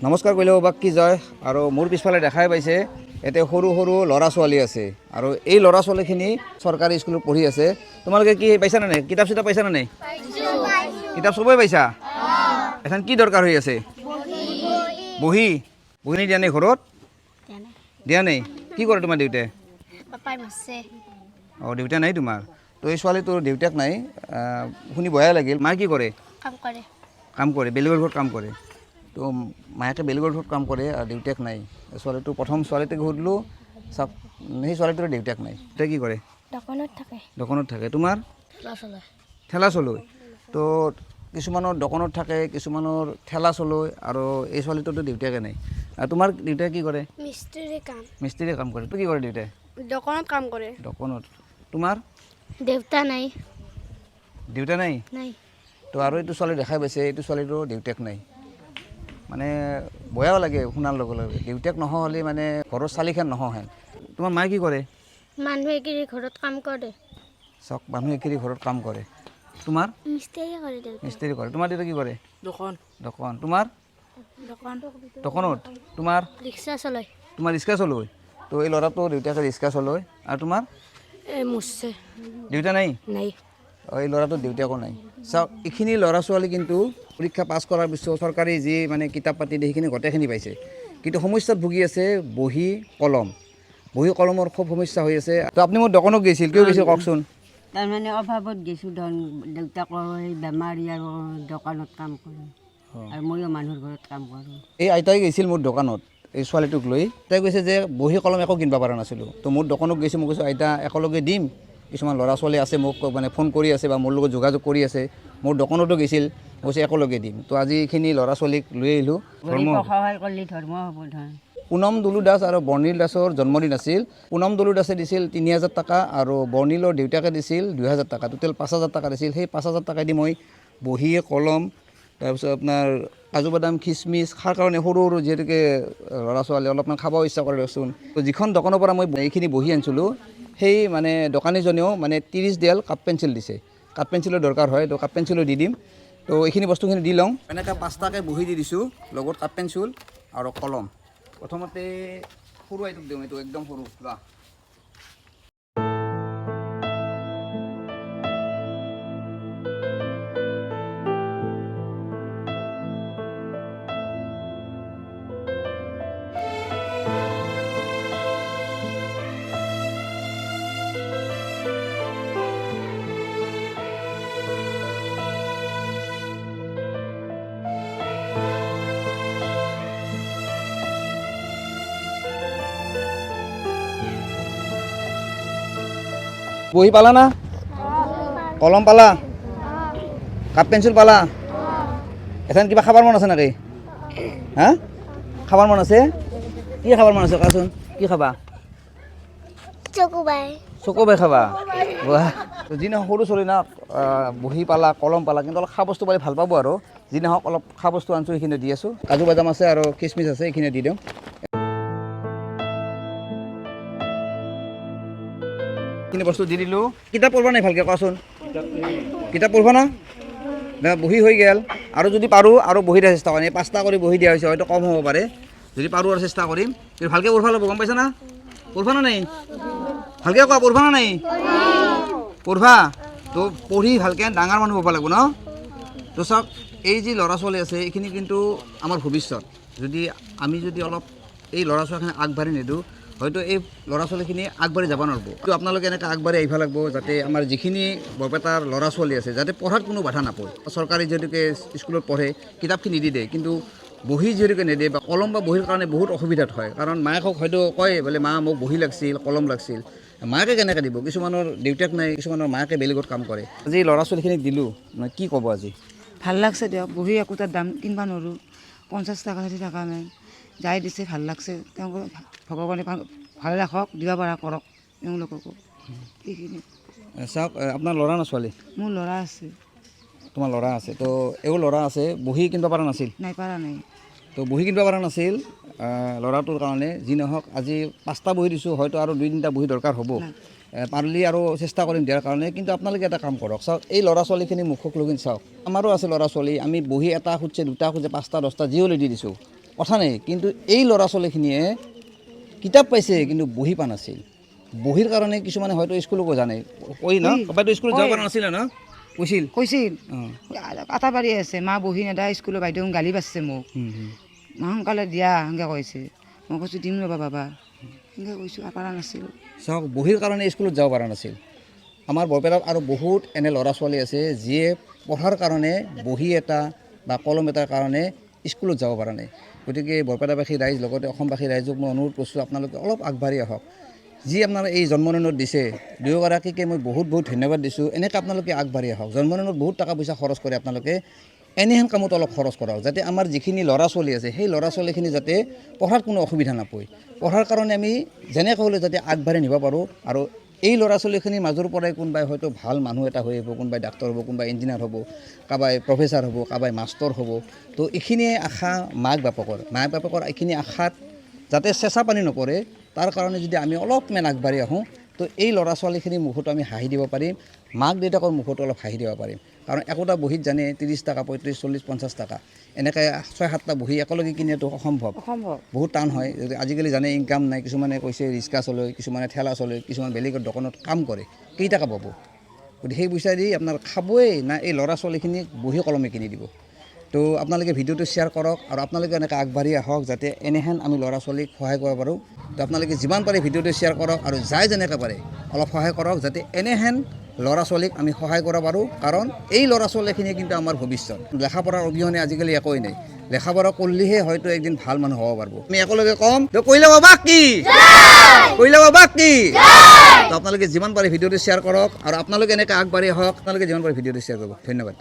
নমস্কাৰ কৰিলে বাকী জয় আৰু মোৰ পিছফালে দেখাই পাইছে এতে সৰু সৰু ল'ৰা ছোৱালী আছে আৰু এই ল'ৰা ছোৱালীখিনি চৰকাৰী স্কুলত পঢ়ি আছে। তোমালোকে কি পাইছা নে নাই? কিতাপ চিতাপ পাইছা নে নাই? কিতাপ চবেই পাইছা? এখন কি দৰকাৰ হৈ আছে? বহি বহি দিয়া নাই ঘৰত? দিয়া নাই। কি কৰে তোমাৰ দেউতাই? অঁ, দেউতা নাই তোমাৰ? তো এই ছোৱালীটোৰ দেউতাক নাই, শুনি বেয়া লাগিল। মায়ে কি কৰে? কাম কৰে, বেলেগৰ ঘৰত কাম কৰে। তো মায়েকে বেলেগৰ ঘৰত কাম কৰে আৰু দেউতাক নাই। ছোৱালীটো প্ৰথম ছোৱালীটোক সুধিলোঁ, চাওক সেই ছোৱালীটোৰ দেউতাক নাই। দেউতাক কি কৰে? দোকানত থাকে। তোমাৰ? ঠেলা চলয়। তো কিছুমানৰ দোকানত থাকে, কিছুমানৰ ঠেলা চলয় আৰু এই ছোৱালীটোতো দেউতাকে নাই। আৰু তোমাৰ দেউতাই কি কৰে? মিস্ত্ৰী কাম কৰে। তো কি কৰে দেউতাই? দোকানত কাম কৰে। দোকানত। তোমাৰ? দেউতা নাই। দেউতা নাই? তো আৰু এইটো ছোৱালী দেখাই পাইছে, এইটো ছোৱালীটোৰ দেউতাক নাই। মানে বেয়াও লাগে শুনাৰ লগে লগে। দেউতাক নহ'লে মানে ঘৰৰ চালিখন নহহেন। তোমাৰ মায়ে কি কৰে? মানুহে কি ঘৰত কাম কৰে। চাওক, মানুহে কি ঘৰত কাম কৰে। তোমাৰ? মিস্ত্ৰী কৰে। তোমাৰ দেউতা কি কৰে? দোকান। তোমাৰ? দোকানত। তোমাৰ? ৰিক্সা চলাই। তোমাৰ ৰিক্সা চলয়। তো এই ল'ৰাটো দেউতাকে ৰিক্সা চলয়। আৰু তোমাৰ? দেউতা নাই? এই ল'ৰাটোৰ দেউতাকো নাই। চাওক, এইখিনি ল'ৰা ছোৱালী কিন্তু পৰীক্ষা পাছ কৰাৰ পিছত চৰকাৰী যি মানে কিতাপ পাতি দিয়ে সেইখিনি গোটেইখিনি পাইছে, কিন্তু সমস্যাত ভুগি আছে বহী কলম। বহী কলমৰ খুব সমস্যা হৈ আছে। তো আপুনি মোৰ দোকানত গৈছিল, কিয় গৈছিল কওকচোন? তাৰমানে অভাৱত গৈছোঁ ধন, দেউতাকৰ সেই বেমাৰী আৰু দোকানত কাম কৰোঁ আৰু ময়ো মানুহৰ ঘৰত কাম কৰোঁ। এই আইতাই গৈছিল মোৰ দোকানত এই ছোৱালীটোক লৈ। তাই কৈছে যে বহী কলম একো কিনিব পৰা নাছিলোঁ। তো মোৰ দোকানত গৈছোঁ, মই কৈছোঁ আইতা একেলগে দিম। কিছুমান ল'ৰা ছোৱালী আছে মোক মানে ফোন কৰি আছে বা মোৰ লগত যোগাযোগ কৰি আছে। মোৰ দোকানতো গৈছিল, কৈছে একেলগে দিম। তো আজি এইখিনি ল'ৰা ছোৱালীক লৈ আহিলোঁ। সহায় কৰিলে ধৰ্ম হ'ব ধৰ। পুনম দুলু দাস আৰু বৰ্ণিল দাসৰ জন্মদিন আছিল। পুনম দুলু দাসে দিছিল ৩,০০০ টকা আৰু বৰ্ণিলৰ দেউতাকে দিছিল ২,০০০ টকা। টোটেল ৫,০০০ টকা দিছিল। সেই ৫,০০০ টকা দি মই বহী কলম, তাৰপিছত আপোনাৰ কাজু বাদাম খিচমিচ খাৰ কাৰণে সৰু সৰু যিহেতুকে ল'ৰা ছোৱালী অলপমান খাব ইচ্ছা কৰে দেচোন। তো যিখন দোকানৰ পৰা মই এইখিনি বহি আনিছিলোঁ, সেই মানে দোকানীজনেও মানে 30 ডেল কাঠ পেঞ্চিল দিছে। কাঠ পেঞ্চিলৰ দৰকাৰ হয়, তো কাঠ পেঞ্চিলো দি দিম। তো এইখিনি বস্তুখিনি দি লওঁ। এনেকৈ 5টাকৈ বহি দি দিছোঁ, লগত কাঠ পেঞ্চিল আৰু কলম। প্ৰথমতে সৰু আইটোক দিওঁ, এইটো একদম সৰু লোৱা। বহি পালা না? কলম পালা? কাঠ পেঞ্চিল পালা? এখন কিবা খাবৰ মন আছে নেকি? হা, খাবৰ মন আছে? কি খাবৰ মন আছে কোৱাচোন? কি খাবা? চকোবাই খাবা? যি নহওক সৰু ছোৱালী না, বহি পালা কলম পালা, কিন্তু অলপ খা বস্তু পালে ভাল পাব আৰু। যি নহওক অলপ খা বস্তু আনিছোঁ, সেইখিনি দি আছোঁ। কাজু বাদাম আছে আৰু খিচমিচ আছে, এইখিনি দি দিওঁ। এইখিনি বস্তু দি দিলোঁ। কিতাপ পঢ়বা নাই ভালকৈ কোৱাচোন? কিতাপ পঢ়বা না? বহি হৈ গ'ল। আৰু যদি পাৰোঁ আৰু বহি দিয়াৰ চেষ্টা কৰিম। 5টা কৰি বহি দিয়া হৈছে, হয়তো কম হ'ব পাৰে। যদি পাৰোঁ আৰু চেষ্টা কৰিম। কিন্তু ভালকৈ পঢ়বা লাগিব, গম পাইছা না? পঢ়বা না নাই? ভালকৈ কোৱা, পঢ়বা না নাই? পঢ়বা। তো পঢ়ি ভালকৈ ডাঙৰ মানুহ হ'ব লাগিব ন? তো চাওক, এই যি ল'ৰা ছোৱালী আছে এইখিনি কিন্তু আমাৰ ভৱিষ্যত। আমি যদি অলপ এই ল'ৰা ছোৱালীখিনি আগবাঢ়ি নিদিওঁ, হয়তো এই ল'ৰা ছোৱালীখিনি আগবাঢ়ি যাব নোৱাৰিব। তো আপোনালোকে এনেকৈ আগবাঢ়ি আহিব লাগিব, যাতে আমাৰ যিখিনি বৰপেটাৰ ল'ৰা ছোৱালী আছে যাতে পঢ়াত কোনো বাধা নাপায়। চৰকাৰী যিহেতুকে স্কুলত পঢ়ে, কিতাপখিনি দি দিয়ে, কিন্তু বহি যিহেতুকে নিদিয়ে বা কলম বা বহীৰ কাৰণে বহুত অসুবিধাত হয়। কাৰণ মায়েকক হয়তো কয় বোলে মা মোক বহি লাগিছিল, কলম লাগিছিল। মাকে কেনেকৈ দিব? কিছুমানৰ দেউতাক নাই, কিছুমানৰ মাকে বেলেগত কাম কৰে। আজি ল'ৰা ছোৱালীখিনিক দিলোঁ, মানে কি ক'ব আজি? ভাল লাগছে দিয়ক। বহি একোটাৰ দাম কিনিব নোৱাৰোঁ, 50 টকা 60 টকা নাই। যাই দিছে ভাল লাগছে। তেওঁলোকক ভগৱানে ভালে ৰাখক, দিব পৰা কৰক তেওঁলোককো। এইখিনি চাওক, আপোনাৰ ল'ৰা না ছোৱালী? মোৰ ল'ৰা আছে। তোমাৰ ল'ৰা আছে? তো এও ল'ৰা আছে, বহি কিনিব পৰা নাছিল? নাই, পৰা নাই। তো বহি কিনিব পৰা নাছিল ল'ৰাটোৰ কাৰণে। যি নহওক আজি 5টা বহি দিছোঁ, হয়তো আৰু 2-3টা বহি দৰকাৰ হ'ব। পাৰিলে আৰু চেষ্টা কৰিম দিয়াৰ কাৰণে। কিন্তু আপোনালোকে এটা কাম কৰক, চাওক এই ল'ৰা ছোৱালীখিনি মুখক লগিন চাওক। আমাৰো আছে ল'ৰা ছোৱালী, আমি বহি এটা খুজিছে, 2টা খুজিছে, 5টা 10টা যি হ'লে দি দিছোঁ। কথা নাই, কিন্তু এই ল'ৰা ছোৱালীখিনিয়ে কিতাপ পাইছে কিন্তু বহি পা নাছিল। বহিৰ কাৰণে কিছুমানে হয়তো স্কুলকো জানে কৈ না ক'ৰবাতো স্কুলত যাব পৰা নাছিলে না কৈছিল কৈছিল অঁ আটা পাৰি আছে, মা বহি নেদা, স্কুলৰ বাইদেউ গালি পাৰছে মোক, মা সোনকালে দিয়া সেনেকৈ কৈছে। মই কৈছোঁ দিম ৰ'বা বাবা, সেনেকৈ কৈছোঁ, পাৰা নাছিলোঁ। চাওক বহিৰ কাৰণে স্কুলত যাব পৰা নাছিল। আমাৰ বৰপেটাত আৰু বহুত এনে ল'ৰা ছোৱালী আছে যিয়ে পঢ়াৰ কাৰণে বহি এটা বা কলম এটাৰ কাৰণে স্কুলত যাব পৰা নাই। গতিকে বৰপেটাবাসী ৰাইজ লগতে অসমবাসী ৰাইজক মই অনুৰোধ কৰিছোঁ আপোনালোকে অলপ আগবাঢ়ি আহক। যি আপোনাৰ এই জন্মদিনত দিছে দুয়োগৰাকীকে মই বহুত বহুত ধন্যবাদ দিছোঁ। এনেকৈ আপোনালোকে আগবাঢ়ি আহক। জন্মদিনত বহুত টকা পইচা খৰচ কৰে আপোনালোকে, এনেহেন কামত অলপ খৰচ কৰক যাতে আমাৰ যিখিনি ল'ৰা ছোৱালী আছে সেই ল'ৰা ছোৱালীখিনি যাতে পঢ়াত কোনো অসুবিধা নাপায়। পঢ়াৰ কাৰণে আমি যেনেকৈ হ'লেও যাতে আগবাঢ়ি নিব পাৰোঁ। আৰু এই ল'ৰা ছোৱালীখিনিৰ মাজৰ পৰাই কোনোবাই হয়তো ভাল মানুহ এটা হৈ আহিব, কোনোবাই ডাক্তৰ হ'ব, কোনোবাই ইঞ্জিনিয়াৰ হ'ব, কাৰোবাই প্ৰফেচাৰ হ'ব, কাৰোবাই মাষ্টৰ হ'ব। তো এইখিনিয়ে আশা মাক বাপেকৰ এইখিনি আশাত যাতে চেঁচা পানী নপৰে তাৰ কাৰণে যদি আমি অলপমান আগবাঢ়ি আহোঁ তো এই ল'ৰা ছোৱালীখিনিৰ মুখতো আমি হাঁহি দিব পাৰিম, মাক দেউতাকৰ মুখতো অলপ হাঁহি দিব পাৰিম। কাৰণ একোটা বহীত জানে 30 টকা 35 40 50 টকা, এনেকৈ 6-7টা বহী একেলগে কিনাটো অসম্ভৱ, বহুত টান হয়। আজিকালি জানে ইনকাম নাই, কিছুমানে কৈছে ৰিক্সা চলাই, কিছুমানে ঠেলা চলাই, কিছুমান বেলেগৰ দোকানত কাম কৰে, কেইটকা পাব? গতিকে সেই পইচা দি আপোনাৰ খাবই না এই ল'ৰা ছোৱালীখিনিক বহি কলমে কিনি দিব। তো আপোনালোকে ভিডিঅ'টো শ্বেয়াৰ কৰক আৰু আপোনালোকে এনেকৈ আগবাঢ়ি আহক যাতে এনেহেন আমি ল'ৰা ছোৱালীক সহায় কৰিব পাৰোঁ। তো আপোনালোকে যিমান পাৰে ভিডিঅ'টো শ্বেয়াৰ কৰক আৰু যাই যেনেকৈ পাৰে অলপ সহায় কৰক যাতে এনেহেন ল'ৰা ছোৱালীক আমি সহায় কৰিব পাৰোঁ। কাৰণ এই ল'ৰা ছোৱালীখিনিয়ে কিন্তু আমাৰ ভৱিষ্যত। লেখা পঢ়াৰ অবিহনে আজিকালি একোৱেই নাই। লেখা পঢ়া কৰিলেহে হয়তো একদিন ভাল মানুহ হ'ব পাৰিব। আমি একেলগে ক'ম তো কৈলা বাবা কি কৈলা বাবা কি। তো আপোনালোকে যিমান পাৰে ভিডিঅ'টো শ্বেয়াৰ কৰক আৰু আপোনালোকে এনেকৈ আগবাঢ়ি আহক। আপোনালোকে যিমান পাৰে ভিডিঅ'টো শ্বেয়াৰ কৰিব। ধন্যবাদ।